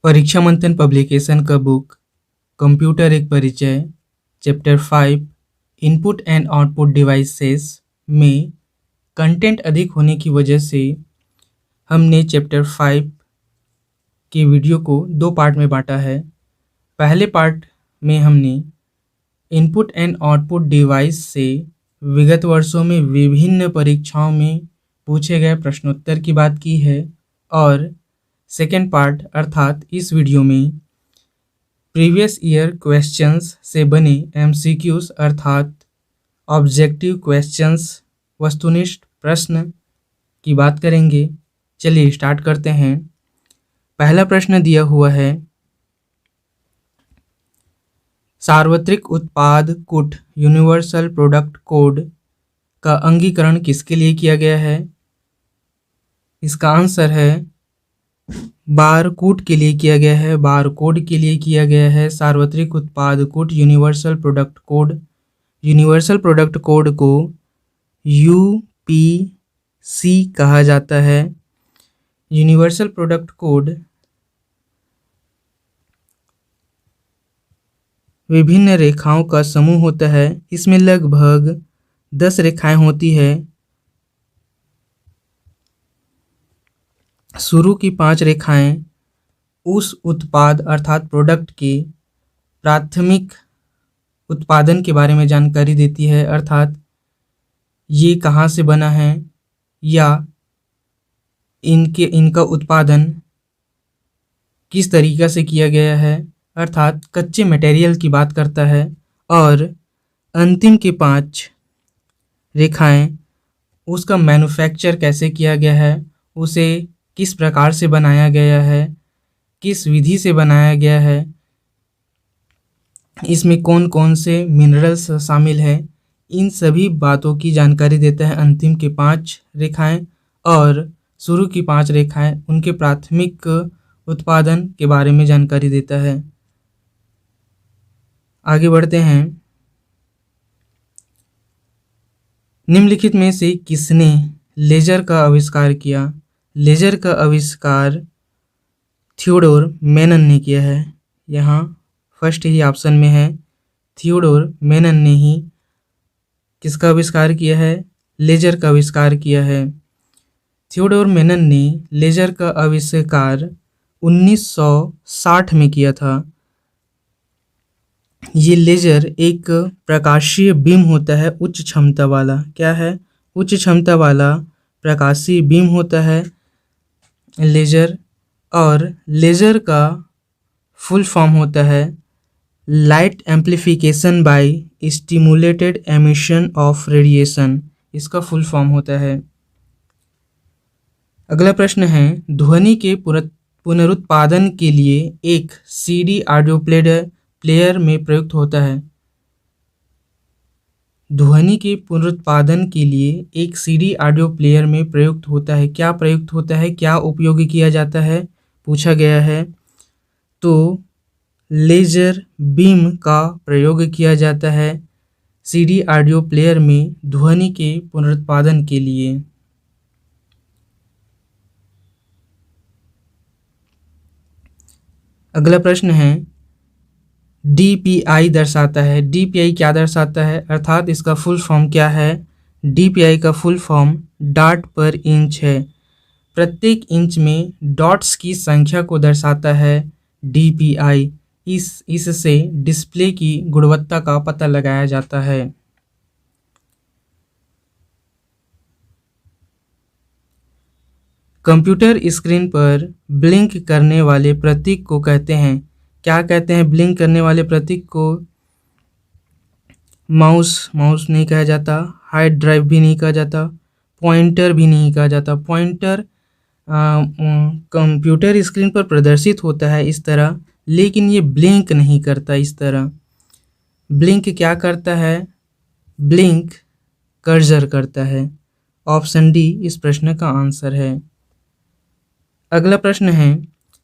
परीक्षा मंथन पब्लिकेशन का बुक कंप्यूटर एक परिचय chapter 5 input and output devices में कंटेंट अधिक होने की वजह से हमने चैप्टर 5 के वीडियो को 2 पार्ट में बांटा है। पहले पार्ट में हमने इनपुट एंड आउटपुट डिवाइस से विगत वर्षों में विभिन्न परीक्षाओं में पूछे गए प्रश्नोत्तर की बात की है और सेकेंड पार्ट अर्थात इस वीडियो में प्रीवियस ईयर क्वेश्चंस से बने एमसीक्यूज अर्थात ऑब्जेक्टिव क्वेश्चंस वस्तुनिष्ठ प्रश्न की बात करेंगे। चलिए स्टार्ट करते हैं। पहला प्रश्न दिया हुआ है, सार्वत्रिक उत्पाद कूट यूनिवर्सल प्रोडक्ट कोड का अंगीकरण किसके लिए किया गया है? इसका आंसर है बारकोड के लिए किया गया है। बारकोड के लिए किया गया है सार्वत्रिक उत्पाद कूट universal product code. Universal product code को यूपीसी कहा जाता है। यूनिवर्सल प्रोडक्ट कोड विभिन्न रेखाओं का समूह होता है। इसमें लगभग 10 रेखाएं होती है। शुरू की 5 रेखाएं उस उत्पाद अर्थात प्रोडक्ट के प्राथमिक उत्पादन के बारे में जानकारी देती है, अर्थात ये कहाँ से बना है या इनका उत्पादन किस तरीक़ा से किया गया है, अर्थात कच्चे मटेरियल की बात करता है। और अंतिम के 5 रेखाएं उसका मैन्युफैक्चर कैसे किया गया है, उसे किस प्रकार से बनाया गया है, किस विधि से बनाया गया है, इसमें कौन कौन से मिनरल्स शामिल है, इन सभी बातों की जानकारी देता है अंतिम के 5 रेखाएं। और शुरू की 5 रेखाएं उनके प्राथमिक उत्पादन के बारे में जानकारी देता है। आगे बढ़ते हैं। निम्नलिखित में से किसने लेजर का आविष्कार किया? लेजर का आविष्कार थियोडोर मेनन ने किया है। यहाँ फर्स्ट ही ऑप्शन में है, थियोडोर मेनन ने ही किसका आविष्कार किया है? लेजर का आविष्कार किया है। थियोडोर मेनन ने लेजर का आविष्कार 1960 में किया था। ये लेजर एक प्रकाशीय बीम होता है उच्च क्षमता वाला। क्या है? उच्च क्षमता वाला प्रकाशीय बीम होता है लेजर। और लेजर का फुल फॉर्म होता है light amplification by stimulated emission of radiation. इसका फुल फॉर्म होता है। अगला प्रश्न है, ध्वनि के पुनरुत्पादन के लिए एक सीडी ऑडियो प्लेयर में प्रयुक्त होता है। ध्वनि के पुनरुत्पादन के लिए एक सीडी ऑडियो प्लेयर में प्रयुक्त होता है। क्या प्रयुक्त होता है, क्या उपयोग किया जाता है, पूछा गया है। तो लेजर बीम का प्रयोग किया जाता है सीडी ऑडियो प्लेयर में ध्वनि के पुनरुत्पादन के लिए। अगला प्रश्न है, DPI दर्शाता है। DPI क्या दर्शाता है, अर्थात इसका फुल फॉर्म क्या है? DPI का फुल फॉर्म डॉट पर इंच है। प्रत्येक इंच में डॉट्स की संख्या को दर्शाता है DPI। इससे डिस्प्ले की गुणवत्ता का पता लगाया जाता है। कंप्यूटर स्क्रीन पर ब्लिंक करने वाले प्रतीक को कहते हैं। क्या कहते हैं ब्लिंक करने वाले प्रतीक को? माउस नहीं कहा जाता, हार्ड ड्राइव भी नहीं कहा जाता, पॉइंटर भी नहीं कहा जाता। पॉइंटर कंप्यूटर स्क्रीन पर प्रदर्शित होता है इस तरह, लेकिन ये ब्लिंक नहीं करता इस तरह। ब्लिंक क्या करता है? ब्लिंक कर्सर करता है। ऑप्शन डी इस प्रश्न का आंसर है। अगला प्रश्न है,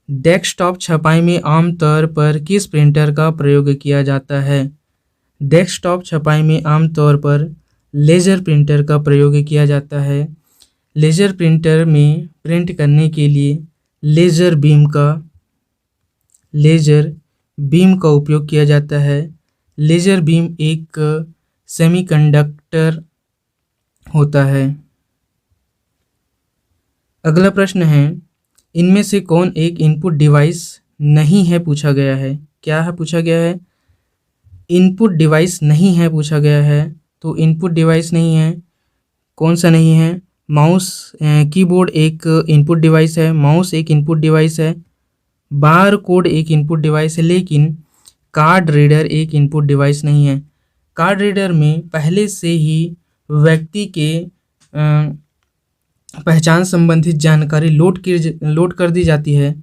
डेस्कटॉप छपाई में आमतौर पर किस प्रिंटर का प्रयोग किया जाता है? डेस्कटॉप छपाई में आमतौर पर लेजर प्रिंटर का प्रयोग किया जाता है। लेजर प्रिंटर में प्रिंट करने के लिए लेजर बीम का लेज़र बीम का उपयोग किया जाता है। लेज़र बीम एक सेमीकंडक्टर होता है। अगला प्रश्न है, इनमें से कौन एक इनपुट डिवाइस नहीं है पूछा गया है। क्या है पूछा गया है? इनपुट डिवाइस नहीं है पूछा गया है। तो इनपुट डिवाइस नहीं है, कौन सा नहीं है? माउस, कीबोर्ड एक इनपुट डिवाइस है, माउस एक इनपुट डिवाइस है, बार कोड एक इनपुट डिवाइस है, लेकिन कार्ड रीडर एक इनपुट डिवाइस नहीं है। कार्ड रीडर में पहले से ही व्यक्ति के पहचान संबंधित जानकारी लोड कर दी जाती है,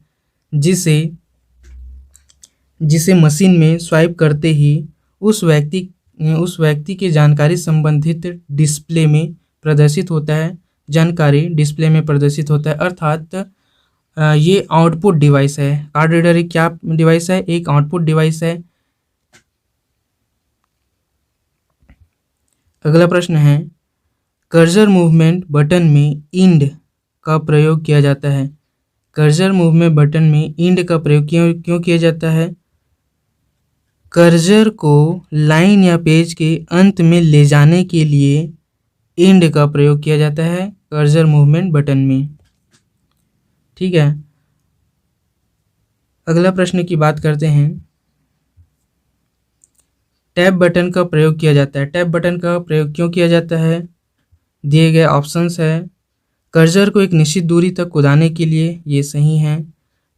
जिसे मशीन में स्वाइप करते ही उस व्यक्ति के जानकारी संबंधित डिस्प्ले में प्रदर्शित होता है, जानकारी डिस्प्ले में प्रदर्शित होता है। अर्थात ये आउटपुट डिवाइस है। कार्ड रीडर एक क्या डिवाइस है? एक आउटपुट डिवाइस है। अगला प्रश्न है, कर्सर मूवमेंट बटन में इंड का प्रयोग किया जाता है। कर्सर मूवमेंट बटन में इंड का प्रयोग क्यों किया जाता है? कर्सर को लाइन या पेज के अंत में ले जाने के लिए इंड का प्रयोग किया जाता है कर्सर मूवमेंट बटन में। ठीक है, अगला प्रश्न की बात करते हैं। टैब बटन का प्रयोग किया जाता है। टैब बटन का प्रयोग क्यों किया जाता है? दिए गए ऑप्शंस है। कर्सर को एक निश्चित दूरी तक कूदाने के लिए, ये सही है।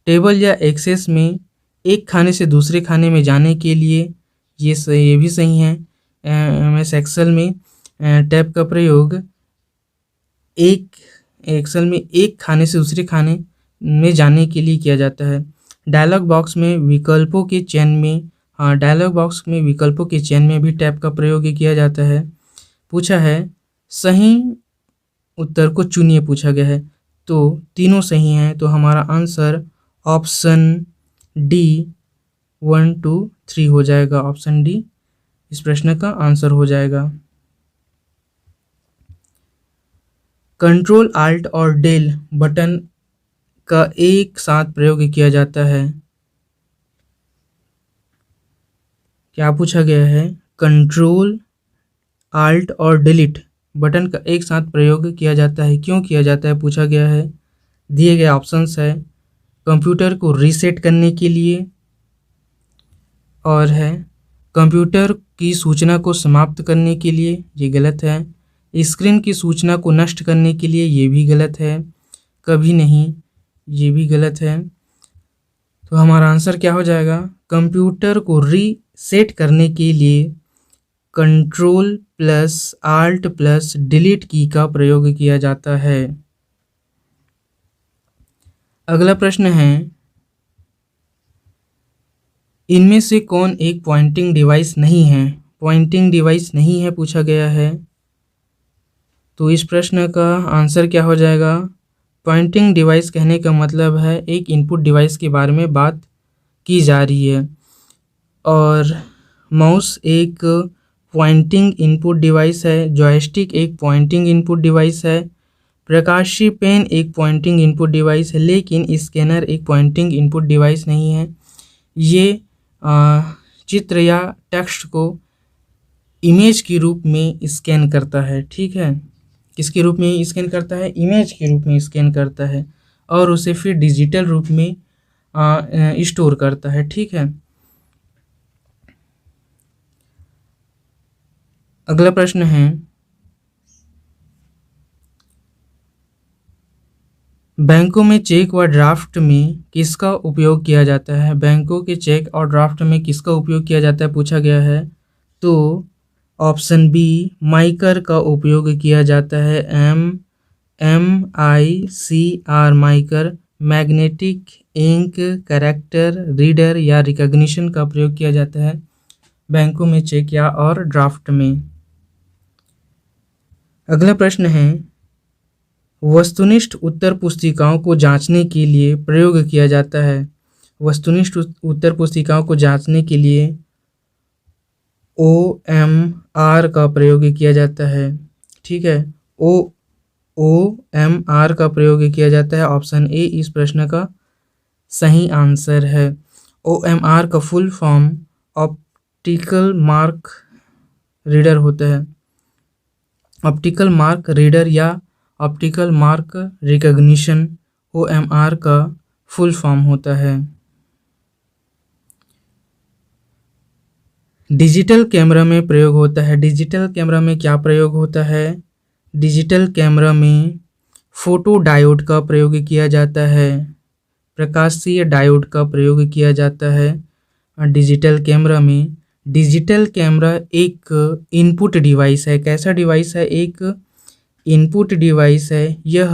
टेबल या एक्सेस में एक खाने से दूसरे खाने में जाने के लिए, ये भी सही है। एमएस एक्सेल में टैब का प्रयोग एक खाने से दूसरे खाने में जाने के लिए किया जाता है। डायलॉग बॉक्स में विकल्पों के चयन में भी टैब का प्रयोग किया जाता है। पूछा है सही उत्तर को चुनिए, पूछा गया है। तो तीनों सही हैं, तो हमारा आंसर ऑप्शन डी 1 2 3 हो जाएगा। ऑप्शन डी इस प्रश्न का आंसर हो जाएगा। कंट्रोल आल्ट और डेल बटन का एक साथ प्रयोग किया जाता है। क्या पूछा गया है? कंट्रोल आल्ट और डिलीट बटन का एक साथ प्रयोग किया जाता है, क्यों किया जाता है पूछा गया है। दिए गए ऑप्शंस है कंप्यूटर को रीसेट करने के लिए, और है कंप्यूटर की सूचना को समाप्त करने के लिए, ये गलत है। स्क्रीन की सूचना को नष्ट करने के लिए, ये भी गलत है। कभी नहीं, ये भी गलत है। तो हमारा आंसर क्या हो जाएगा? कंप्यूटर को रीसेट करने के लिए control plus alt plus delete की का प्रयोग किया जाता है। अगला प्रश्न है, इनमें से कौन एक पॉइंटिंग डिवाइस नहीं है? पॉइंटिंग डिवाइस नहीं है पूछा गया है। तो इस प्रश्न का आंसर क्या हो जाएगा? पॉइंटिंग डिवाइस कहने का मतलब है एक इनपुट डिवाइस के बारे में बात की जा रही है, और माउस एक पॉइंटिंग इनपुट डिवाइस है, जॉयस्टिक एक पॉइंटिंग इनपुट डिवाइस है, प्रकाशीय पेन एक पॉइंटिंग इनपुट डिवाइस है, लेकिन स्कैनर एक पॉइंटिंग इनपुट डिवाइस नहीं है। ये चित्र या टेक्स्ट को इमेज के रूप में स्कैन करता है। ठीक है, किसके रूप में स्कैन करता है? इमेज के रूप में स्कैन करता है, और उसे फिर डिजिटल रूप में स्टोर करता है। ठीक है, अगला प्रश्न है, बैंकों में चेक व ड्राफ्ट में किसका उपयोग किया जाता है? बैंकों के चेक और ड्राफ्ट में किसका उपयोग किया जाता है पूछा गया है। तो ऑप्शन बी माइकर का उपयोग किया जाता है। MICR माइकर मैग्नेटिक इंक कैरेक्टर रीडर या रिकॉग्निशन का प्रयोग किया जाता है बैंकों में चेक या और ड्राफ्ट में। अगला प्रश्न है, वस्तुनिष्ठ उत्तर पुस्तिकाओं को जांचने के लिए प्रयोग किया जाता है। वस्तुनिष्ठ उत्तर पुस्तिकाओं को जांचने के लिए OMR का प्रयोग किया जाता है। ठीक है, OMR का प्रयोग किया जाता है। ऑप्शन ए इस प्रश्न का सही आंसर है। OMR का full form optical mark reader होता है। ऑप्टिकल मार्क रीडर या ऑप्टिकल मार्क रिकॉग्निशन OMR का फुल फॉर्म होता है। डिजिटल कैमरा में प्रयोग होता है। डिजिटल कैमरा में क्या प्रयोग होता है? डिजिटल कैमरा में फोटो डायोड का प्रयोग किया जाता है, प्रकाशीय डायोड का प्रयोग किया जाता है डिजिटल कैमरा में। डिजिटल कैमरा एक इनपुट डिवाइस है। कैसा डिवाइस है? एक इनपुट डिवाइस है। यह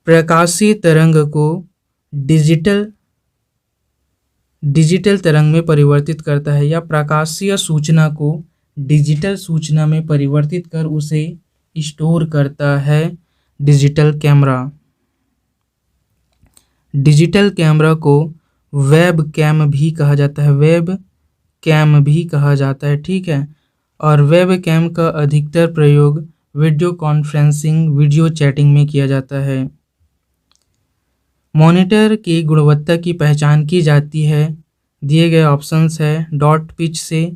प्रकाशीय तरंग को डिजिटल तरंग में परिवर्तित करता है या प्रकाशीय सूचना को डिजिटल सूचना में परिवर्तित कर उसे स्टोर करता है डिजिटल कैमरा। डिजिटल कैमरा को वेब कैम भी कहा जाता है। वेब कैम भी कहा जाता है, ठीक है। और वेब कैम का अधिकतर प्रयोग वीडियो कॉन्फ्रेंसिंग, वीडियो चैटिंग में किया जाता है। मॉनिटर की गुणवत्ता की पहचान की जाती है। दिए गए ऑप्शंस है डॉट पिच से,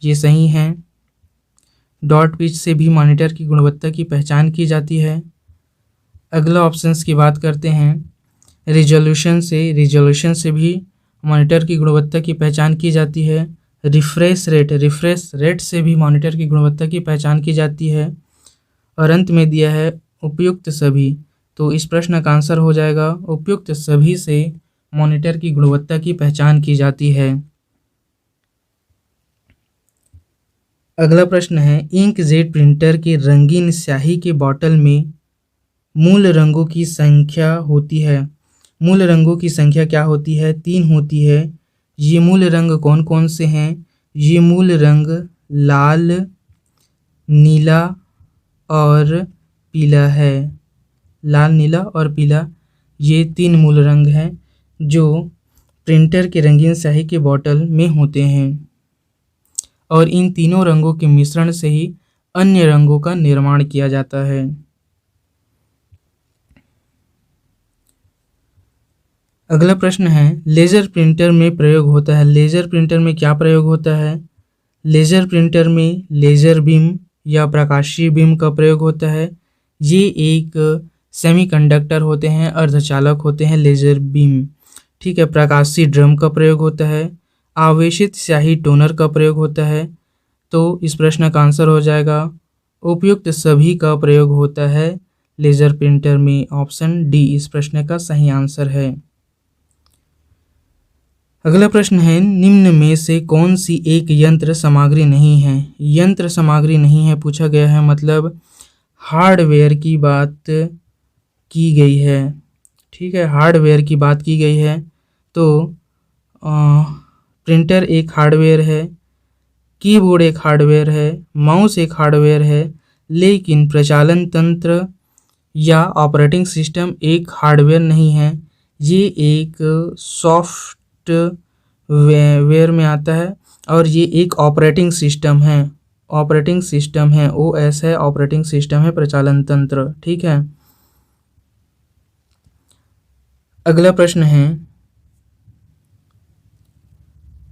ये सही है। डॉट पिच से भी मॉनिटर की गुणवत्ता की पहचान की जाती है। अगला ऑप्शंस की बात करते हैं रिजोल्यूशन से। रिजोल्यूशन से भी मॉनिटर की गुणवत्ता की पहचान की जाती है। रिफ्रेश रेट से भी मॉनिटर की गुणवत्ता की पहचान की जाती है। और अंत में दिया है उपयुक्त सभी। तो इस प्रश्न का आंसर हो जाएगा उपयुक्त सभी से मॉनिटर की गुणवत्ता की पहचान की जाती है। अगला प्रश्न है इंकजेट प्रिंटर के रंगीन स्याही के बॉटल में मूल रंगों की संख्या होती है। मूल रंगों की संख्या क्या होती है? 3 होती है। ये मूल रंग कौन कौन से हैं? ये मूल रंग लाल, नीला और पीला है। लाल, नीला और पीला, ये 3 मूल रंग हैं जो प्रिंटर के रंगीन स्याही के बॉटल में होते हैं। और इन तीनों रंगों के मिश्रण से ही अन्य रंगों का निर्माण किया जाता है। अगला प्रश्न है लेजर प्रिंटर में प्रयोग होता है। लेजर प्रिंटर में क्या प्रयोग होता है? लेजर प्रिंटर में लेजर बीम या प्रकाशीय बीम का प्रयोग होता है। ये एक सेमीकंडक्टर होते हैं, अर्धचालक होते हैं लेजर बीम, ठीक है। प्रकाशीय ड्रम का प्रयोग होता है। आवेशित स्याही टोनर का प्रयोग होता है। तो इस प्रश्न का आंसर हो जाएगा उपयुक्त सभी का प्रयोग होता है लेजर प्रिंटर में। ऑप्शन डी इस प्रश्न का सही आंसर है। अगला प्रश्न है निम्न में से कौन सी एक यंत्र सामग्री नहीं है? यंत्र सामग्री नहीं है पूछा गया है, मतलब हार्डवेयर की बात की गई है, ठीक है। हार्डवेयर की बात की गई है। तो प्रिंटर एक हार्डवेयर है, कीबोर्ड एक हार्डवेयर है, माउस एक हार्डवेयर है, लेकिन प्रचालन तंत्र या ऑपरेटिंग सिस्टम एक हार्डवेयर नहीं है। ये एक सॉफ्टवेयर में आता है और ये एक ऑपरेटिंग सिस्टम है। ऑपरेटिंग सिस्टम है, OS है, ऑपरेटिंग सिस्टम है, प्रचालन तंत्र, ठीक है। अगला प्रश्न है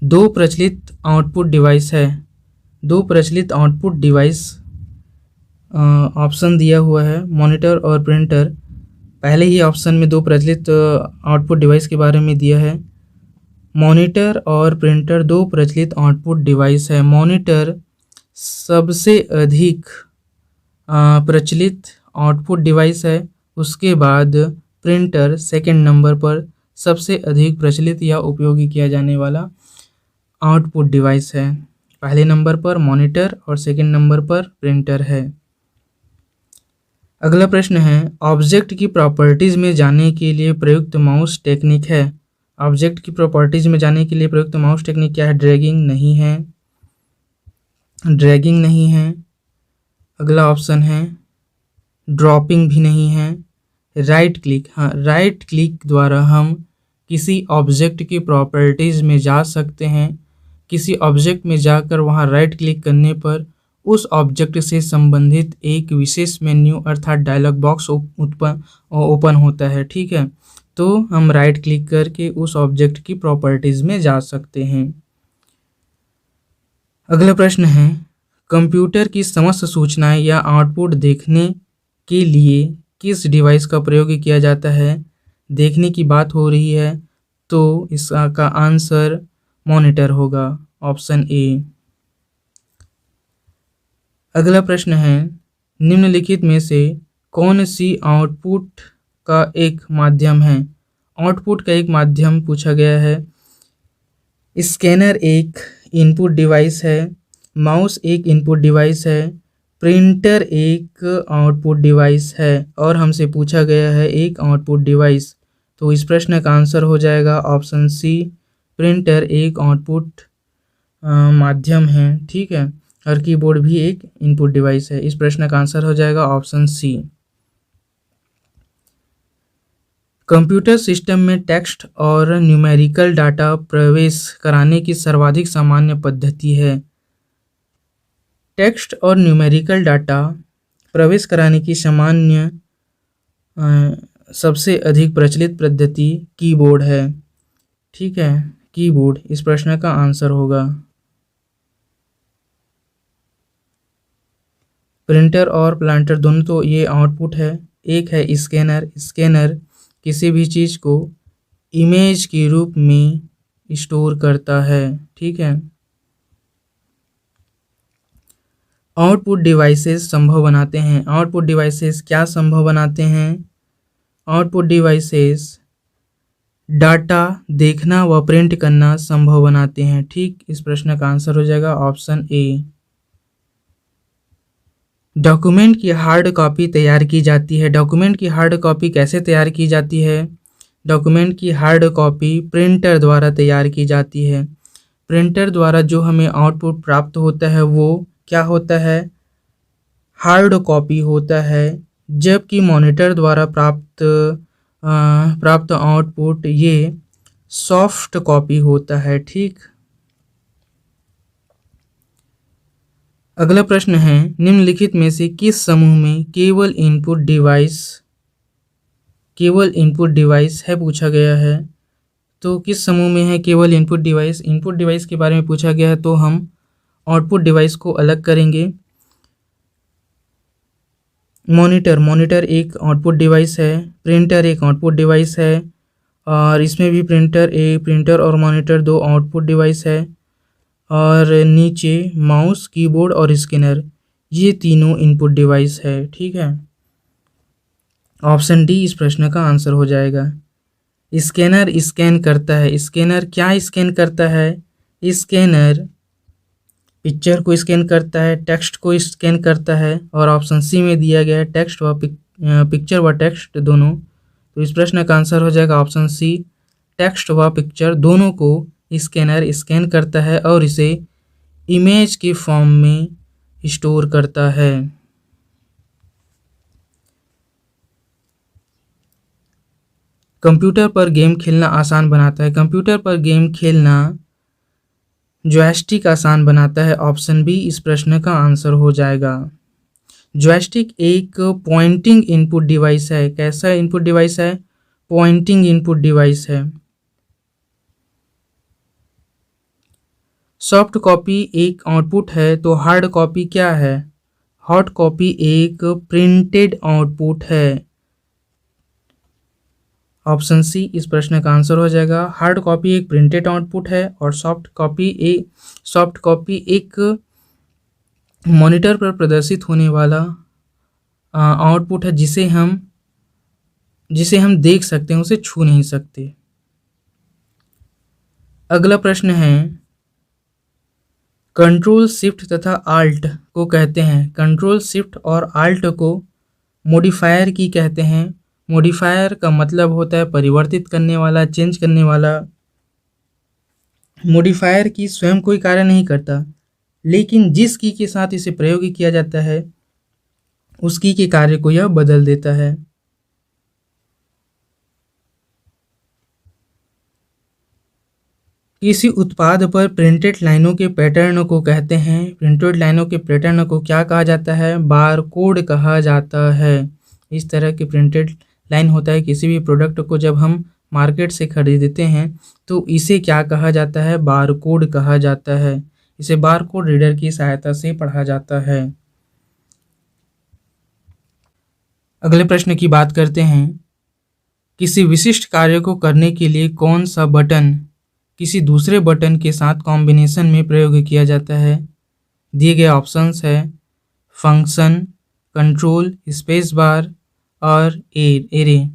दो प्रचलित आउटपुट डिवाइस है। दो प्रचलित आउटपुट डिवाइस ऑप्शन दिया हुआ है मॉनिटर और प्रिंटर। पहले ही ऑप्शन में दो प्रचलित आउटपुट डिवाइस के बारे में दिया है। मॉनिटर और प्रिंटर दो प्रचलित आउटपुट डिवाइस है। मॉनिटर सबसे अधिक प्रचलित आउटपुट डिवाइस है, उसके बाद प्रिंटर सेकंड नंबर पर सबसे अधिक प्रचलित या उपयोगी किया जाने वाला आउटपुट डिवाइस है। पहले नंबर पर मॉनिटर और सेकंड नंबर पर प्रिंटर है। अगला प्रश्न है ऑब्जेक्ट की प्रॉपर्टीज में जाने के लिए प्रयुक्त माउस टेक्निक है। ऑब्जेक्ट की प्रॉपर्टीज में जाने के लिए प्रयुक्त माउस टेक्निक क्या है? ड्रैगिंग नहीं है, ड्रैगिंग नहीं है। अगला ऑप्शन है ड्रॉपिंग भी नहीं है। राइट क्लिक, हाँ, राइट क्लिक द्वारा हम किसी ऑब्जेक्ट की प्रॉपर्टीज में जा सकते हैं। किसी ऑब्जेक्ट में जाकर वहाँ राइट क्लिक करने पर उस ऑब्जेक्ट से संबंधित एक विशेष मेन्यू अर्थात डायलॉग बॉक्स ओपन होता है, ठीक है। तो हम राइट क्लिक करके उस ऑब्जेक्ट की प्रॉपर्टीज़ में जा सकते हैं। अगला प्रश्न है, कंप्यूटर की समस्त सूचनाएं या आउटपुट देखने के लिए किस डिवाइस का प्रयोग किया जाता है? देखने की बात हो रही है तो इसका आंसर मॉनिटर होगा, ऑप्शन ए। अगला प्रश्न है, निम्नलिखित में से कौन सी आउटपुट का एक माध्यम है? आउटपुट का एक माध्यम पूछा गया है। स्कैनर एक इनपुट डिवाइस है, माउस एक इनपुट डिवाइस है, प्रिंटर एक आउटपुट डिवाइस है और हमसे पूछा गया है एक आउटपुट डिवाइस। तो इस प्रश्न का आंसर हो जाएगा ऑप्शन सी, प्रिंटर एक आउटपुट माध्यम है, ठीक है, और कीबोर्ड भी एक इनपुट डिवाइस है। इस प्रश्न का आंसर हो जाएगा ऑप्शन सी। कंप्यूटर सिस्टम में टेक्स्ट और न्यूमेरिकल डाटा प्रवेश कराने की सर्वाधिक सामान्य पद्धति है। टेक्स्ट और न्यूमेरिकल डाटा प्रवेश कराने की सामान्य सबसे अधिक प्रचलित पद्धति कीबोर्ड है, ठीक है, कीबोर्ड इस प्रश्न का आंसर होगा। प्रिंटर और प्लांटर दोनों तो ये आउटपुट है। एक है स्कैनर, स्कैनर किसी भी चीज़ को इमेज के रूप में स्टोर करता है, ठीक है। आउटपुट डिवाइसेस संभव बनाते हैं। आउटपुट डिवाइसेस क्या संभव बनाते हैं? आउटपुट डिवाइसेस डाटा देखना व प्रिंट करना संभव बनाते हैं, ठीक। इस प्रश्न का आंसर हो जाएगा ऑप्शन ए। डॉक्यूमेंट की हार्ड कॉपी तैयार की जाती है। डॉक्यूमेंट की हार्ड कॉपी कैसे तैयार की जाती है? डॉक्यूमेंट की हार्ड कॉपी प्रिंटर द्वारा तैयार की जाती है। प्रिंटर द्वारा जो हमें आउटपुट प्राप्त होता है वो क्या होता है? हार्ड कॉपी होता है, जबकि मॉनिटर द्वारा प्राप्त आउटपुट ये सॉफ्ट कॉपी होता है, ठीक। अगला प्रश्न है, निम्नलिखित में से किस समूह में केवल इनपुट डिवाइस है पूछा गया है। तो किस समूह में है केवल इनपुट डिवाइस? इनपुट डिवाइस के बारे में पूछा गया है तो हम आउटपुट डिवाइस को अलग करेंगे। मॉनिटर एक आउटपुट डिवाइस है, प्रिंटर एक आउटपुट डिवाइस है और इसमें भी प्रिंटर और मॉनिटर दो आउटपुट डिवाइस है और नीचे माउस, कीबोर्ड और स्कैनर ये तीनों इनपुट डिवाइस है, ठीक है। ऑप्शन डी इस प्रश्न का आंसर हो जाएगा। स्कैनर स्कैन करता है। स्कैनर क्या स्कैन करता है? स्कैनर पिक्चर को स्कैन करता है, टेक्स्ट को स्कैन करता है और ऑप्शन सी में दिया गया है टेक्स्ट व पिक्चर व टेक्स्ट दोनों। तो इस प्रश्न का आंसर हो जाएगा ऑप्शन सी, टेक्स्ट व पिक्चर दोनों को स्कैनर स्कैन करता है और इसे इमेज के फॉर्म में स्टोर करता है। कंप्यूटर पर गेम खेलना आसान बनाता है। कंप्यूटर पर गेम खेलना जॉयस्टिक आसान बनाता है, ऑप्शन बी इस प्रश्न का आंसर हो जाएगा। जॉयस्टिक एक पॉइंटिंग इनपुट डिवाइस है। कैसा इनपुट डिवाइस है? पॉइंटिंग इनपुट डिवाइस है। सॉफ्ट कॉपी एक आउटपुट है तो हार्ड कॉपी क्या है? हार्ड कॉपी एक प्रिंटेड आउटपुट है, ऑप्शन सी इस प्रश्न का आंसर हो जाएगा। हार्ड कॉपी एक प्रिंटेड आउटपुट है और सॉफ्ट कॉपी एक मॉनिटर पर प्रदर्शित होने वाला आउटपुट है जिसे हम देख सकते हैं, उसे छू नहीं सकते। अगला प्रश्न है, कंट्रोल शिफ्ट तथा आल्ट को कहते हैं। कंट्रोल शिफ्ट और आल्ट को मॉडिफायर की कहते हैं। मॉडिफायर का मतलब होता है परिवर्तित करने वाला, चेंज करने वाला। मॉडिफायर की स्वयं कोई कार्य नहीं करता, लेकिन जिस की के साथ इसे प्रयोग किया जाता है उस की के कार्य को यह बदल देता है। किसी उत्पाद पर प्रिंटेड लाइनों के पैटर्न को कहते हैं। प्रिंटेड लाइनों के पैटर्न को क्या कहा जाता है? बार कोड कहा जाता है। इस तरह के प्रिंटेड लाइन होता है। किसी भी प्रोडक्ट को जब हम मार्केट से खरीदते हैं तो इसे क्या कहा जाता है? बारकोड कहा जाता है। इसे बारकोड रीडर की सहायता से पढ़ा जाता है। अगले प्रश्न की बात करते हैं। किसी विशिष्ट कार्य को करने के लिए कौन सा बटन किसी दूसरे बटन के साथ कॉम्बिनेशन में प्रयोग किया जाता है? दिए गए ऑप्शंस है फंक्शन, कंट्रोल, स्पेस बार और एरे।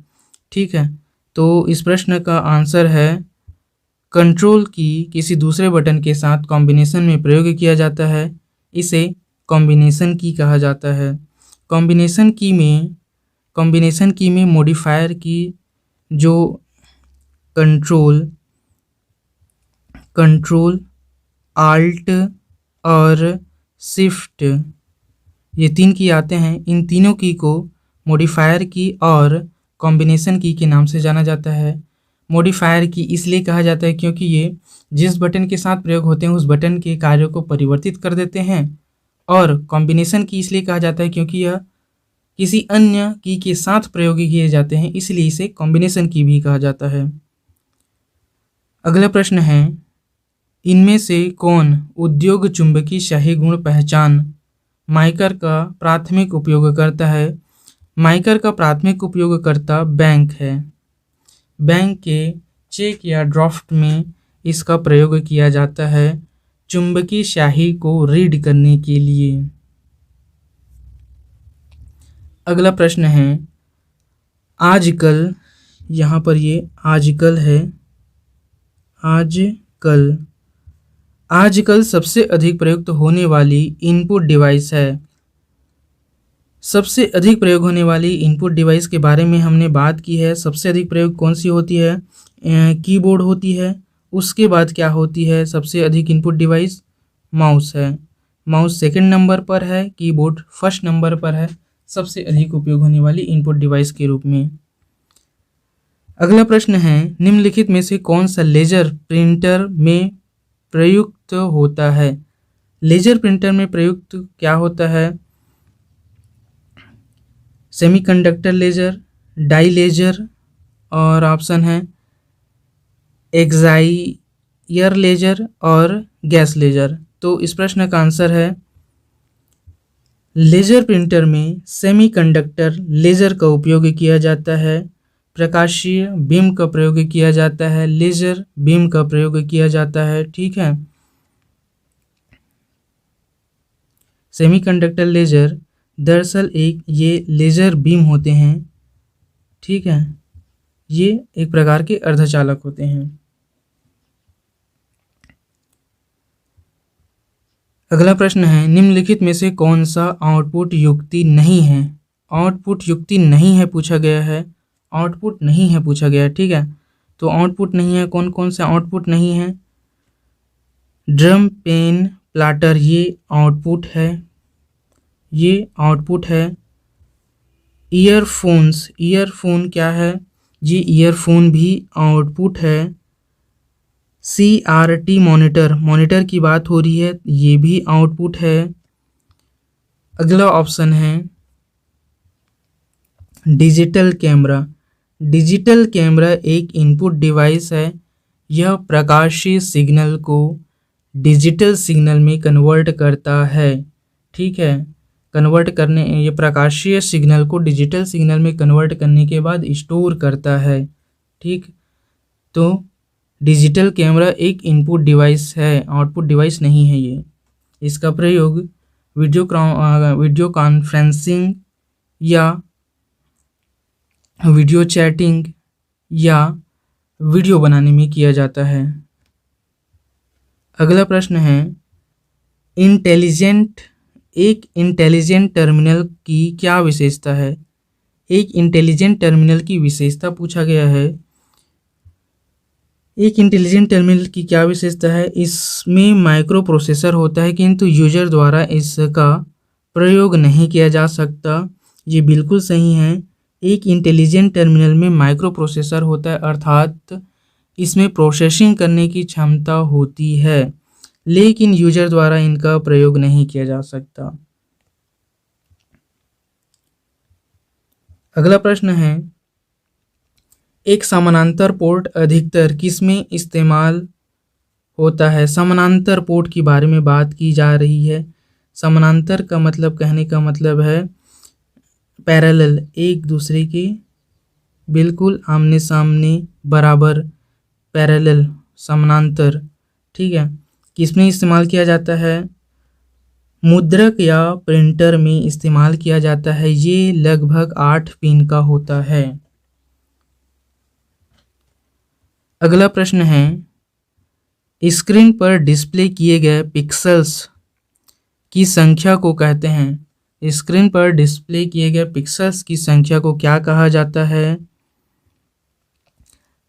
ठीक है, तो इस प्रश्न का आंसर है कंट्रोल की किसी दूसरे बटन के साथ कॉम्बिनेशन में प्रयोग किया जाता है। इसे कॉम्बिनेशन की कहा जाता है। कॉम्बिनेशन की में मॉडिफायर की जो कंट्रोल, आल्ट और शिफ्ट, ये 3 की आते हैं। इन तीनों की को मॉडिफायर की और कॉम्बिनेशन की के नाम से जाना जाता है। मॉडिफायर की इसलिए कहा जाता है क्योंकि ये जिस बटन के साथ प्रयोग होते हैं उस बटन के कार्यों को परिवर्तित कर देते हैं, और कॉम्बिनेशन की इसलिए कहा जाता है क्योंकि यह किसी अन्य की के साथ प्रयोग किए जाते हैं, इसलिए इसे कॉम्बिनेशन की भी कहा जाता है। अगला प्रश्न है, इनमें से कौन उद्योग चुंबकीय शाही गुण पहचान माइकर का प्राथमिक उपयोगकर्ता है? माइकर का प्राथमिक उपयोगकर्ता बैंक है। बैंक के चेक या ड्राफ्ट में इसका प्रयोग किया जाता है चुंबकीय शाही को रीड करने के लिए। अगला प्रश्न है, आजकल, यहाँ पर ये आजकल है, आजकल सबसे अधिक प्रयुक्त होने वाली इनपुट डिवाइस है। सबसे अधिक प्रयोग होने वाली इनपुट डिवाइस के बारे में हमने बात की है। सबसे अधिक प्रयोग कौन सी होती है? कीबोर्ड होती है। उसके बाद क्या होती है सबसे अधिक इनपुट डिवाइस? माउस है। माउस सेकंड नंबर पर है, कीबोर्ड फर्स्ट नंबर पर है सबसे अधिक उपयोग होने वाली इनपुट डिवाइस के रूप में। अगला प्रश्न है, निम्नलिखित में से कौन सा लेजर प्रिंटर में प्रयुक्त होता है? लेजर प्रिंटर में प्रयुक्त क्या होता है? सेमीकंडक्टर लेजर, डाई लेजर और ऑप्शन है एक्साइयर लेजर और गैस लेजर। तो इस प्रश्न का आंसर है लेजर प्रिंटर में सेमीकंडक्टर लेजर का उपयोग किया जाता है। प्रकाशीय बीम का प्रयोग किया जाता है, लेजर बीम का प्रयोग किया जाता है। ठीक है, सेमीकंडक्टर लेजर दरअसल ये लेजर बीम होते हैं। ठीक है, ये एक प्रकार के अर्धचालक होते हैं। अगला प्रश्न है, निम्नलिखित में से कौन सा आउटपुट युक्ति नहीं है? आउटपुट युक्ति नहीं है पूछा गया है। आउटपुट नहीं है पूछा गया है। ठीक है, तो आउटपुट नहीं है, कौन कौन से आउटपुट नहीं है? ड्रम पेन प्लाटर ये आउटपुट है, ये आउटपुट है। ईयरफोन्स, ईयरफोन क्या है? ये ईयरफोन भी आउटपुट है। CRT मॉनिटर, मॉनिटर की बात हो रही है, ये भी आउटपुट है। अगला ऑप्शन है डिजिटल कैमरा। डिजिटल कैमरा एक इनपुट डिवाइस है। यह प्रकाशीय सिग्नल को डिजिटल सिग्नल में कन्वर्ट करता है। ठीक है, ये प्रकाशीय सिग्नल को डिजिटल सिग्नल में कन्वर्ट करने के बाद स्टोर करता है। ठीक, तो डिजिटल कैमरा एक इनपुट डिवाइस है, आउटपुट डिवाइस नहीं है ये। इसका प्रयोग वीडियो कॉन्फ्रेंसिंग या वीडियो चैटिंग या वीडियो बनाने में किया जाता है। अगला प्रश्न है, एक इंटेलिजेंट टर्मिनल की क्या विशेषता है? एक इंटेलिजेंट टर्मिनल की विशेषता पूछा गया है। एक इंटेलिजेंट टर्मिनल की क्या विशेषता है? इसमें माइक्रो प्रोसेसर होता है किंतु यूजर द्वारा इसका प्रयोग नहीं किया जा सकता। ये बिल्कुल सही है। एक इंटेलिजेंट टर्मिनल में माइक्रो प्रोसेसर होता है, अर्थात इसमें प्रोसेसिंग करने की क्षमता होती है, लेकिन यूजर द्वारा इनका प्रयोग नहीं किया जा सकता। अगला प्रश्न है, एक समानांतर पोर्ट अधिकतर किसमें इस्तेमाल होता है? समानांतर पोर्ट के बारे में बात की जा रही है। समानांतर का मतलब, कहने का मतलब है पैरेलल, एक दूसरे के बिल्कुल आमने सामने, बराबर, पैरेलल, समानांतर। ठीक है, किसमें इस्तेमाल किया जाता है? मुद्रक या प्रिंटर में इस्तेमाल किया जाता है। ये लगभग 8 पिन का होता है। अगला प्रश्न है, स्क्रीन पर डिस्प्ले किए गए पिक्सेल्स की संख्या को कहते हैं। स्क्रीन पर डिस्प्ले किए गए पिक्सेल्स की संख्या को क्या कहा जाता है?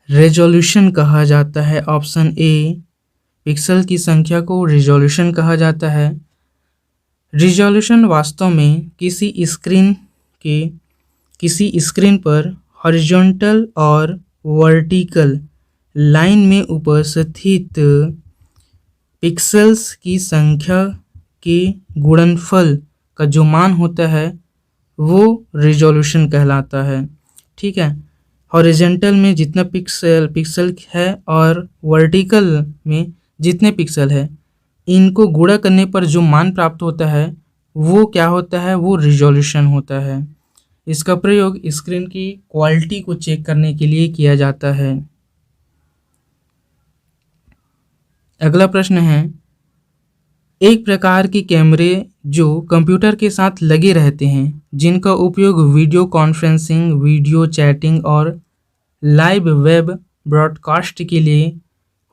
रेजोल्यूशन कहा जाता है। ऑप्शन ए, पिक्सल की संख्या को रिजोल्यूशन कहा जाता है। रिजोल्यूशन वास्तव में किसी स्क्रीन पर हॉरिजॉन्टल और वर्टिकल लाइन में उपस्थित पिक्सेल्स की संख्या के गुणनफल का जो मान होता है वो रिजोल्यूशन कहलाता है। ठीक है, हॉरिजॉन्टल में जितना पिक्सल है और वर्टिकल में जितने पिक्सल है, इनको गुणा करने पर जो मान प्राप्त होता है वो क्या होता है? वो रिजोल्यूशन होता है। इसका प्रयोग स्क्रीन की क्वालिटी को चेक करने के लिए किया जाता है। अगला प्रश्न है, एक प्रकार के कैमरे जो कंप्यूटर के साथ लगे रहते हैं, जिनका उपयोग वीडियो कॉन्फ्रेंसिंग, वीडियो चैटिंग और लाइव वेब ब्रॉडकास्ट के लिए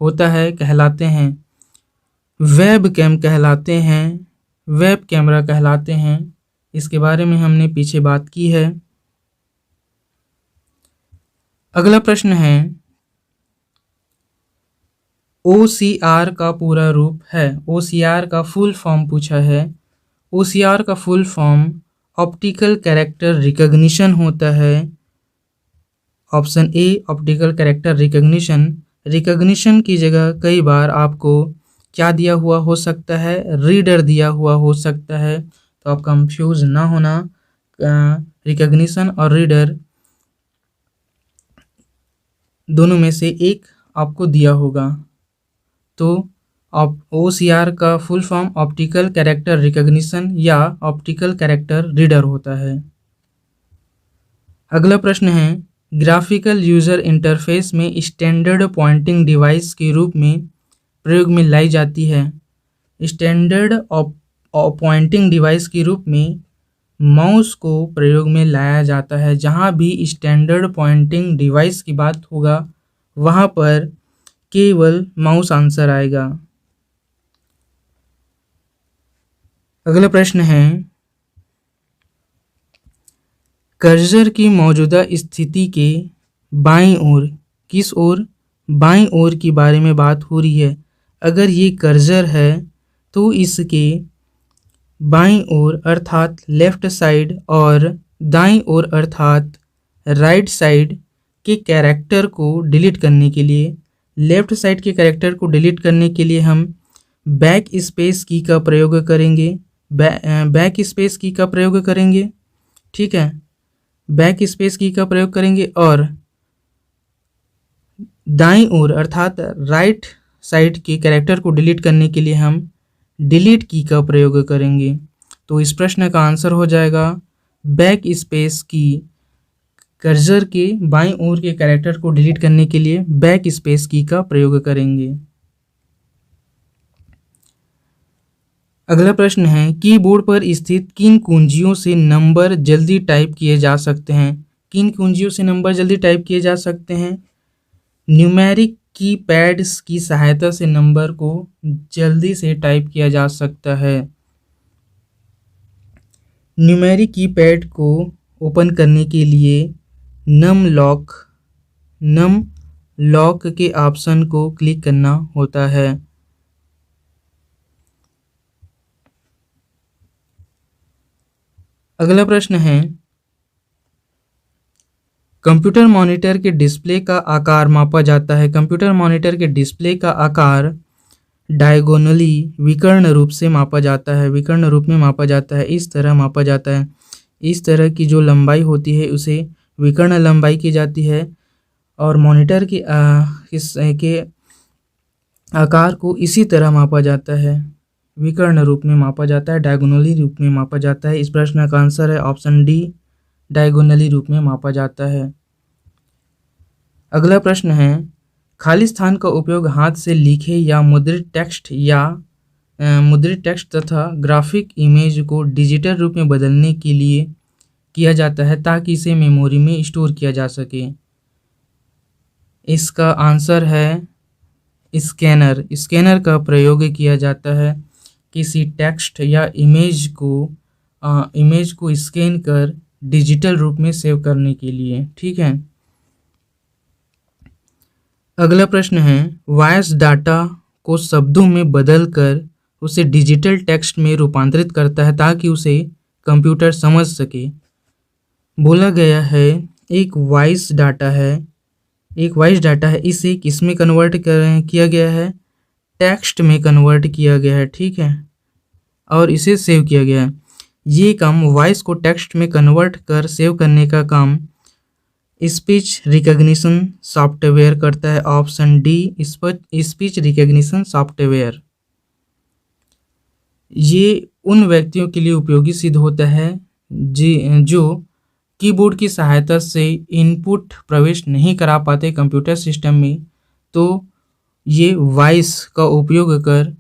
होता है, कहलाते हैं वेब कैम कहलाते हैं, वेब कैमरा कहलाते हैं। इसके बारे में हमने पीछे बात की है। अगला प्रश्न है, OCR का पूरा रूप है। OCR का फुल फॉर्म पूछा है। OCR का full form optical character recognition होता है। Option A, optical character recognition. Recognition की जगह कई बार आपको क्या दिया हुआ हो सकता है? रीडर दिया हुआ हो सकता है, तो आप कंफ्यूज ना होना। रिकॉग्निशन और रीडर दोनों में से एक आपको दिया होगा। तो OCR का full form optical character recognition या ऑप्टिकल कैरेक्टर रीडर होता है। अगला प्रश्न है, ग्राफिकल यूजर इंटरफेस में स्टैंडर्ड पॉइंटिंग डिवाइस के रूप में प्रयोग में लाई जाती है। स्टैंडर्ड पॉइंटिंग डिवाइस के रूप में माउस को प्रयोग में लाया जाता है। जहाँ भी स्टैंडर्ड पॉइंटिंग डिवाइस की बात होगा वहाँ पर केवल माउस आंसर आएगा। अगला प्रश्न है, कर्सर की मौजूदा स्थिति के बाईं ओर, किस ओर? बाईं ओर की बारे में बात हो रही है। अगर ये कर्सर है तो इसके बाईं ओर अर्थात लेफ्ट साइड और दाईं ओर अर्थात राइट साइड के कैरेक्टर को डिलीट करने के लिए, लेफ्ट साइड के कैरेक्टर को डिलीट करने के लिए हम बैक स्पेस की का प्रयोग करेंगे। बैक स्पेस की का प्रयोग करेंगे। ठीक है, बैक स्पेस की का प्रयोग करेंगे और दाईं ओर अर्थात राइट साइड के कैरेक्टर को डिलीट करने के लिए हम डिलीट की का प्रयोग करेंगे। तो इस प्रश्न का आंसर हो जाएगा बैक स्पेस की। कर्सर के बाईं ओर के कैरेक्टर को डिलीट करने के लिए बैक स्पेस की का प्रयोग करेंगे। अगला प्रश्न है, कीबोर्ड पर स्थित किन कुंजियों से नंबर जल्दी टाइप किए जा सकते हैं? किन कुंजियों से नंबर जल्दी टाइप किए जा सकते हैं? न्यूमेरिक कीपैड्स की सहायता से नंबर को जल्दी से टाइप किया जा सकता है। न्यूमेरिक कीपैड को ओपन करने के लिए नम लॉक के ऑप्शन को क्लिक करना होता है। अगला प्रश्न है, कंप्यूटर मॉनिटर के डिस्प्ले का आकार मापा जाता है। कंप्यूटर मॉनिटर के डिस्प्ले का आकार डायगोनली, विकर्ण रूप से मापा जाता है। विकर्ण रूप में मापा जाता है, इस तरह मापा जाता है। इस तरह की जो लंबाई होती है उसे विकर्ण लंबाई की जाती है और मॉनिटर के आकार को इसी तरह मापा जाता है, विकर्ण रूप में मापा जाता है, डायगोनली रूप में मापा जाता है। इस प्रश्न का आंसर है ऑप्शन डी, डायगोनली रूप में मापा जाता है। अगला प्रश्न है, खाली स्थान का उपयोग हाथ से लिखे या मुद्रित टेक्स्ट तथा ग्राफिक इमेज को डिजिटल रूप में बदलने के लिए किया जाता है ताकि इसे मेमोरी में स्टोर किया जा सके। इसका आंसर है स्कैनर। स्कैनर का प्रयोग किया जाता है किसी टेक्स्ट या इमेज को स्कैन कर डिजिटल रूप में सेव करने के लिए। ठीक है। अगला प्रश्न है, वॉइस डाटा को शब्दों में बदलकर उसे डिजिटल टेक्स्ट में रूपांतरित करता है ताकि उसे कंप्यूटर समझ सके। बोला गया है एक वॉइस डाटा है, इसे किस में कन्वर्ट किया गया है? टेक्स्ट में कन्वर्ट किया गया है। ठीक है, और इसे सेव किया गया है। ये काम वॉइस को टेक्स्ट में कन्वर्ट कर सेव करने का काम स्पीच रिकॉग्निशन सॉफ्टवेयर करता है। Option D, speech recognition software. ये उन व्यक्तियों के लिए उपयोगी सिद्ध होता है जो कीबोर्ड की सहायता से इनपुट प्रवेश नहीं करा पाते कंप्यूटर सिस्टम में, तो ये वॉइस का उपयोग कर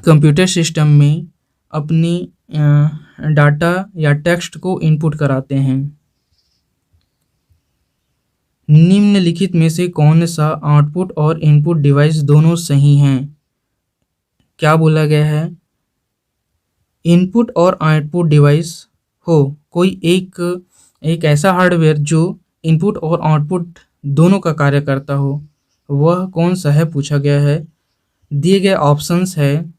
कंप्यूटर सिस्टम में अपनी डाटा या टेक्स्ट को इनपुट कराते हैं। निम्नलिखित में से कौन सा आउटपुट और इनपुट डिवाइस दोनों सही हैं? क्या बोला गया है? इनपुट और आउटपुट डिवाइस हो कोई एक ऐसा हार्डवेयर जो इनपुट और आउटपुट दोनों का कार्य करता हो, वह कौन सा है पूछा गया है। दिए गए ऑप्शंस है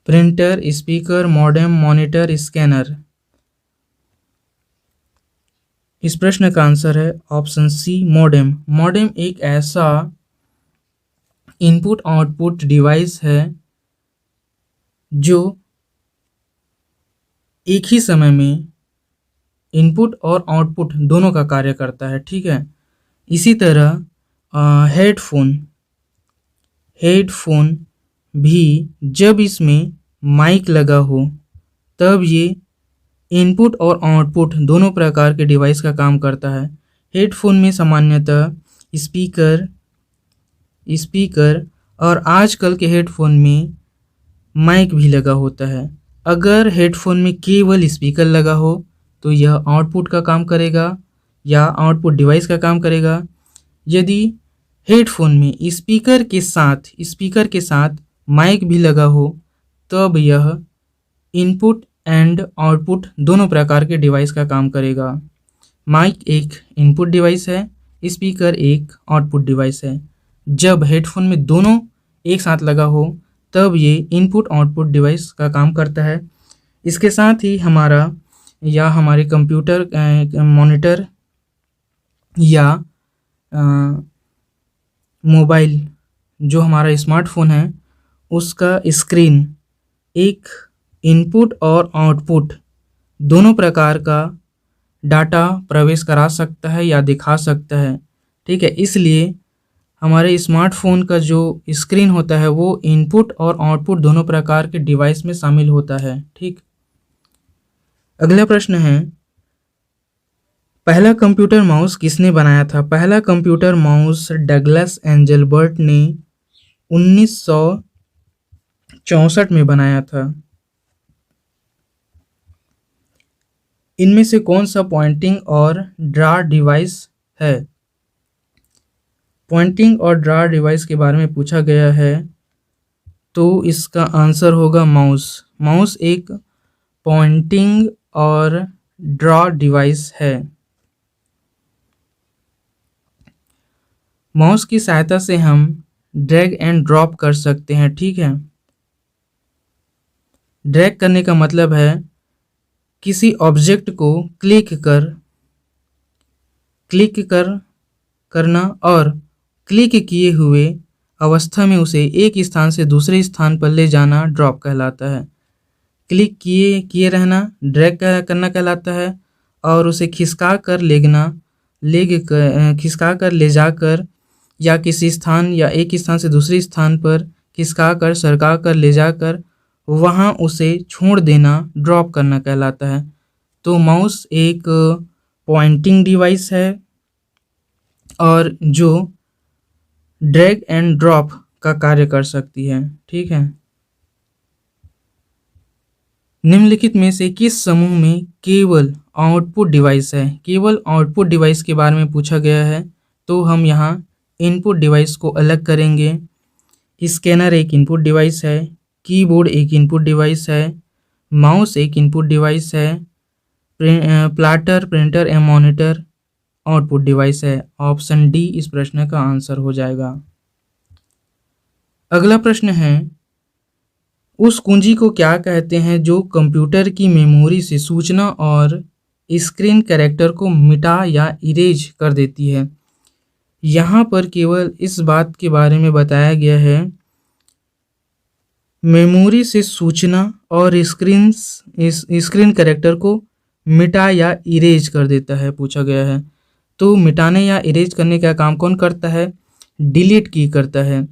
printer, speaker, modem, monitor, scanner. इस प्रश्न का आंसर है ऑप्शन सी, मॉडेम। मॉडेम एक ऐसा इनपुट आउटपुट डिवाइस है जो एक ही समय में इनपुट और आउटपुट दोनों का कार्य करता है। ठीक है। इसी तरह हेडफोन भी जब इसमें माइक लगा हो तब ये इनपुट और आउटपुट दोनों प्रकार के डिवाइस का काम करता है। हेडफोन में सामान्यतः स्पीकर और आजकल के हेडफोन में माइक भी लगा होता है। अगर हेडफोन में केवल स्पीकर लगा हो तो यह आउटपुट का काम करेगा या आउटपुट डिवाइस का काम करेगा। यदि हेडफोन में स्पीकर के साथ माइक भी लगा हो तब यह इनपुट एंड आउटपुट दोनों प्रकार के डिवाइस का काम करेगा। माइक एक इनपुट डिवाइस है, स्पीकर एक आउटपुट डिवाइस है। जब हेडफोन में दोनों एक साथ लगा हो तब ये इनपुट आउटपुट डिवाइस का काम करता है। इसके साथ ही हमारे कंप्यूटर मॉनिटर या मोबाइल जो हमारा स्मार्टफोन है उसका स्क्रीन एक इनपुट और आउटपुट दोनों प्रकार का डाटा प्रवेश करा सकता है या दिखा सकता है। ठीक है, इसलिए हमारे स्मार्टफोन का जो स्क्रीन होता है वो इनपुट और आउटपुट दोनों प्रकार के डिवाइस में शामिल होता है। ठीक। अगला प्रश्न है, पहला कंप्यूटर माउस किसने बनाया था? पहला कंप्यूटर माउस डगलस एंजलबर्ट ने 1964 में बनाया था। इनमें से कौन सा पॉइंटिंग और ड्रा डिवाइस है? पॉइंटिंग और ड्रा डिवाइस के बारे में पूछा गया है तो इसका आंसर होगा माउस। माउस एक पॉइंटिंग और ड्रा डिवाइस है। माउस की सहायता से हम ड्रैग एंड ड्रॉप कर सकते हैं। ठीक है। ड्रैग करने का मतलब है किसी ऑब्जेक्ट को करना और क्लिक किए हुए अवस्था में उसे एक स्थान से दूसरे स्थान पर ले जाना ड्रॉप कहलाता है। क्लिक किए रहना ड्रैग करना कहलाता है और उसे खिसका कर खिसका कर ले जाकर या किसी स्थान या एक स्थान से दूसरे स्थान पर खिसका कर सरका कर ले जाकर वहाँ उसे छोड़ देना ड्रॉप करना कहलाता है। तो माउस एक पॉइंटिंग डिवाइस है और जो ड्रैग एंड ड्रॉप का कार्य कर सकती है। ठीक है। निम्नलिखित में से किस समूह में केवल आउटपुट डिवाइस है? केवल आउटपुट डिवाइस के बारे में पूछा गया है, तो हम यहाँ इनपुट डिवाइस को अलग करेंगे। स्कैनर एक इनपुट डिवाइस है, कीबोर्ड एक इनपुट डिवाइस है, माउस एक इनपुट डिवाइस है, प्लाटर, प्रिंटर एवं मॉनिटर आउटपुट डिवाइस है। ऑप्शन डी इस प्रश्न का आंसर हो जाएगा। अगला प्रश्न है, उस कुंजी को क्या कहते हैं जो कंप्यूटर की मेमोरी से सूचना और स्क्रीन कैरेक्टर को मिटा या इरेज कर देती है? यहाँ पर केवल इस बात के बारे में बताया गया है, मेमोरी से सूचना और स्क्रीन कैरेक्टर को मिटा या इरेज कर देता है पूछा गया है। तो मिटाने या इरेज करने का काम कौन करता है? डिलीट की करता है।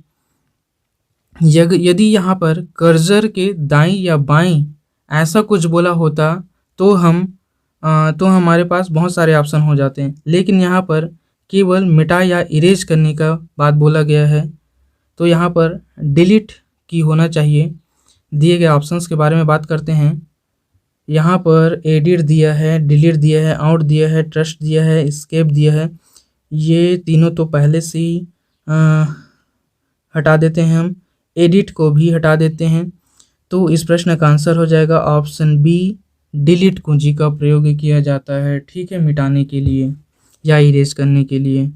यदि यहाँ पर कर्सर के दाईं या बाईं ऐसा कुछ बोला होता तो हमारे पास बहुत सारे ऑप्शन हो जाते हैं, लेकिन यहाँ पर केवल मिटा या इरेज करने का बात बोला गया है, तो यहाँ पर डिलीट की होना चाहिए। दिए गए ऑप्शंस के बारे में बात करते हैं। यहाँ पर एडिट दिया है, डिलीट दिया है, आउट दिया है, ट्रस्ट दिया है, एस्केप दिया है। ये तीनों तो पहले से ही हटा देते हैं हम, एडिट को भी हटा देते हैं। तो इस प्रश्न का आंसर हो जाएगा ऑप्शन बी, डिलीट कुंजी का प्रयोग किया जाता है। ठीक है, मिटाने के लिए या इरेज करने के लिए।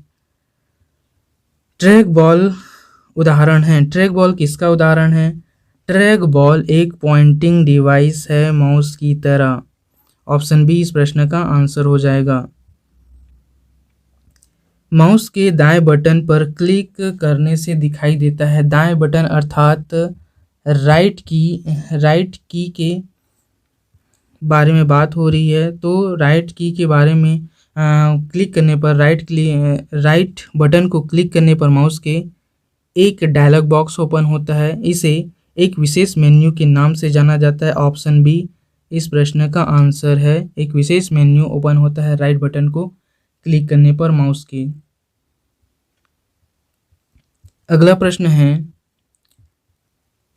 ट्रैक बॉल उदाहरण है। ट्रैक बॉल किसका उदाहरण है? ट्रैक बॉल एक पॉइंटिंग डिवाइस है माउस की तरह। ऑप्शन बी इस प्रश्न का आंसर हो जाएगा। माउस के दाएं बटन पर क्लिक करने से दिखाई देता है। दाएं बटन अर्थात राइट की के बारे में बात हो रही है। तो राइट की के बारे में क्लिक करने पर राइट बटन को क्लिक करने पर माउस के एक डायलॉग बॉक्स ओपन होता है। इसे एक विशेष मेन्यू के नाम से जाना जाता है। ऑप्शन बी इस प्रश्न का आंसर है। एक विशेष मेन्यू ओपन होता है राइट बटन को क्लिक करने पर माउस की। अगला प्रश्न है,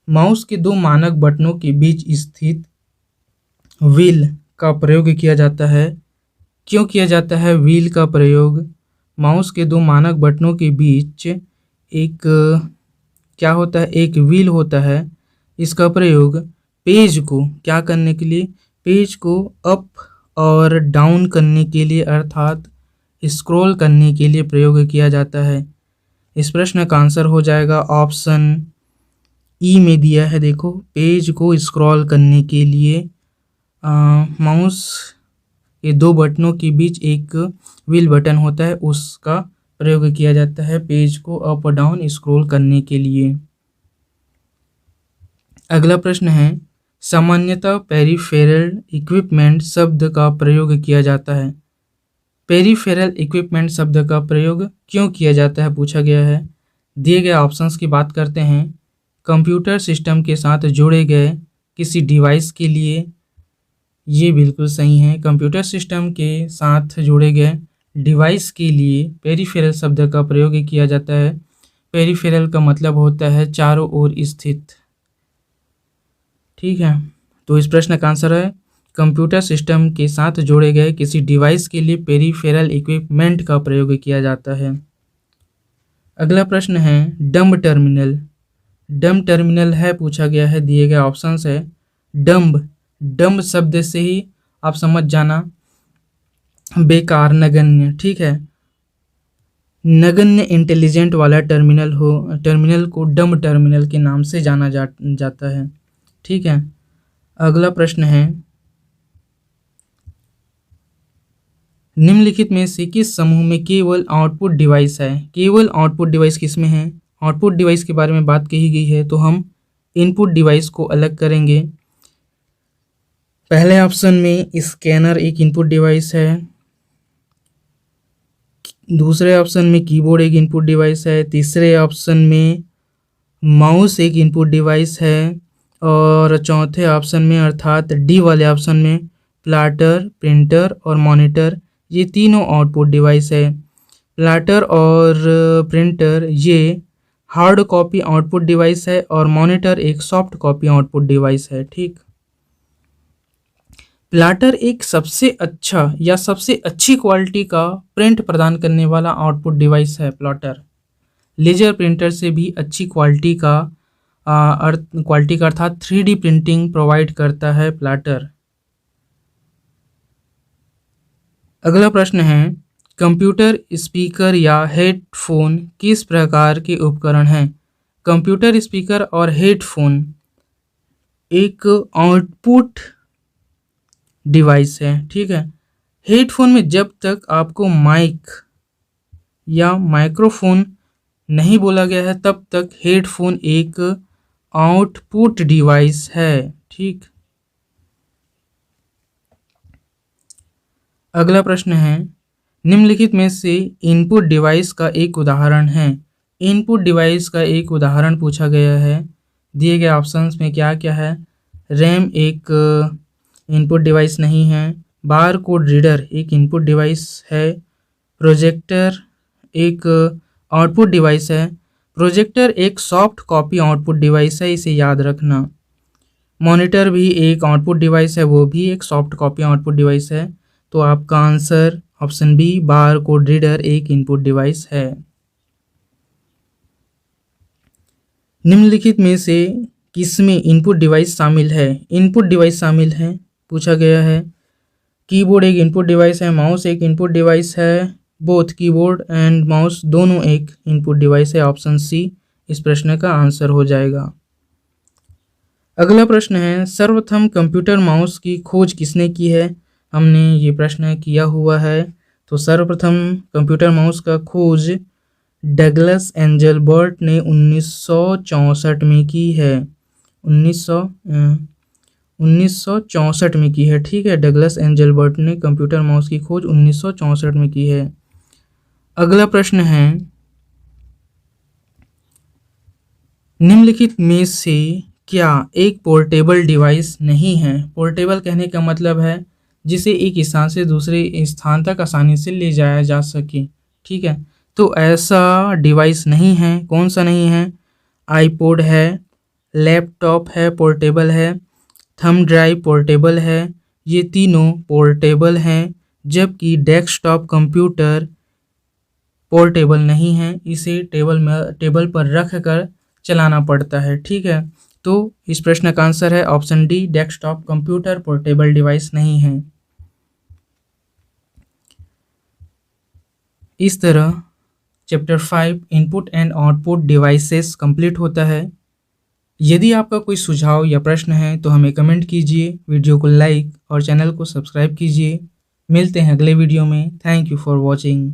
माउस के दो मानक बटनों के बीच स्थित व्हील का प्रयोग किया जाता है। क्यों किया जाता है व्हील का प्रयोग? माउस के दो मानक बटनों के बीच एक क्या होता है? एक व्हील होता है। इसका प्रयोग पेज को क्या करने के लिए? पेज को अप और डाउन करने के लिए अर्थात स्क्रॉल करने के लिए प्रयोग किया जाता है। इस प्रश्न का आंसर हो जाएगा ऑप्शन ई में दिया है। देखो, पेज को स्क्रॉल करने के लिए माउस के दो बटनों के बीच एक व्हील बटन होता है, उसका प्रयोग किया जाता है पेज को अप और डाउन स्क्रॉल करने के लिए। अगला प्रश्न है, सामान्यतः पेरिफेरल इक्विपमेंट शब्द का प्रयोग किया जाता है। पेरिफेरल इक्विपमेंट शब्द का प्रयोग क्यों किया जाता है पूछा गया है। दिए गए ऑप्शंस की बात करते हैं। कंप्यूटर सिस्टम के साथ जोड़े गए किसी डिवाइस के लिए, ये बिल्कुल सही है। कंप्यूटर सिस्टम के साथ जोड़े गए डिवाइस के लिए पेरिफेरल शब्द का प्रयोग किया जाता है। पेरिफेरल का मतलब होता है चारों ओर स्थित। ठीक है, तो इस प्रश्न का आंसर है कंप्यूटर सिस्टम के साथ जोड़े गए किसी डिवाइस के लिए पेरिफेरल इक्विपमेंट का प्रयोग किया जाता है। अगला प्रश्न है, डम्ब टर्मिनल। डम्ब टर्मिनल है पूछा गया है। दिए गए ऑप्शंस है डम्ब शब्द से ही आप समझ जाना बेकार, नगण्य। ठीक है, नगण्य इंटेलिजेंट वाला टर्मिनल को डम्ब टर्मिनल के नाम से जाना जाता है। ठीक है, अगला प्रश्न है, निम्नलिखित में से किस समूह में केवल आउटपुट डिवाइस है? केवल आउटपुट डिवाइस किस में है? आउटपुट डिवाइस के बारे में बात कही गई है, तो हम इनपुट डिवाइस को अलग करेंगे। पहले ऑप्शन में स्कैनर एक इनपुट डिवाइस है, दूसरे ऑप्शन में कीबोर्ड एक इनपुट डिवाइस है, तीसरे ऑप्शन में माउस एक इनपुट डिवाइस है, और चौथे ऑप्शन में अर्थात डी वाले ऑप्शन में प्लाटर, प्रिंटर और मॉनिटर ये तीनों आउटपुट डिवाइस है। प्लाटर और प्रिंटर ये हार्ड कॉपी आउटपुट डिवाइस है और मॉनिटर एक सॉफ्ट कॉपी आउटपुट डिवाइस है। ठीक, प्लाटर एक सबसे अच्छा या सबसे अच्छी क्वालिटी का प्रिंट प्रदान करने वाला आउटपुट डिवाइस है। प्लाटर लेजर प्रिंटर से भी अच्छी क्वालिटी का अर्थात 3D प्रिंटिंग प्रोवाइड करता है प्लाटर। अगला प्रश्न है, कंप्यूटर स्पीकर या हेडफोन किस प्रकार के उपकरण हैं? कंप्यूटर स्पीकर और हेडफोन एक आउटपुट डिवाइस है। ठीक है, हेडफोन में जब तक आपको माइक या माइक्रोफोन नहीं बोला गया है तब तक हेडफोन एक आउटपुट डिवाइस है। ठीक, अगला प्रश्न है, निम्नलिखित में से इनपुट डिवाइस का एक उदाहरण है। इनपुट डिवाइस का एक उदाहरण पूछा गया है। दिए गए ऑप्शंस में क्या क्या है? रैम एक इनपुट डिवाइस नहीं है, बार कोड रीडर एक इनपुट डिवाइस है, प्रोजेक्टर एक आउटपुट डिवाइस है, प्रोजेक्टर एक सॉफ्ट कॉपी आउटपुट डिवाइस है, इसे याद रखना। मॉनिटर भी एक आउटपुट डिवाइस है, वो भी एक सॉफ्ट कॉपी आउटपुट डिवाइस है। तो आपका answer option B bar code reader एक इनपुट डिवाइस है। निम्नलिखित में से किसमें इनपुट डिवाइस शामिल है? इनपुट डिवाइस शामिल है पूछा गया है। कीबोर्ड एक इनपुट डिवाइस है, माउस एक इनपुट डिवाइस है, बोथ कीबोर्ड एंड माउस दोनों एक इनपुट डिवाइस है। ऑप्शन सी इस प्रश्न का आंसर हो जाएगा। अगला प्रश्न है, सर्वप्रथम कंप्यूटर माउस की खोज किसने की है? हमने ये प्रश्न किया हुआ है। तो सर्वप्रथम कंप्यूटर माउस का खोज डगलस एंजलबर्ट ने 1964 में की है। 1964 में की है। ठीक है, डगलस एंजलबर्ट ने कंप्यूटर माउस की खोज 1964 में की है। अगला प्रश्न है, निम्नलिखित में से क्या एक पोर्टेबल डिवाइस नहीं है? पोर्टेबल कहने का मतलब है जिसे एक स्थान से दूसरे स्थान तक आसानी से ले जाया जा सके। ठीक है, तो ऐसा डिवाइस नहीं है। कौन सा नहीं है? आईपॉड है, लैपटॉप है पोर्टेबल है, थंब ड्राइव पोर्टेबल है, ये तीनों पोर्टेबल हैं, जबकि डेस्कटॉप कंप्यूटर पोर्टेबल नहीं है, इसे टेबल पर रख कर चलाना पड़ता है। ठीक है, तो इस प्रश्न का आंसर है option D, desktop computer portable device नहीं है। इस तरह chapter 5 input and output devices complete होता है। यदि आपका कोई सुझाव या प्रश्न है तो हमें कमेंट कीजिए, वीडियो को लाइक और चैनल को सब्सक्राइब कीजिए। मिलते हैं अगले वीडियो में। Thank you for watching.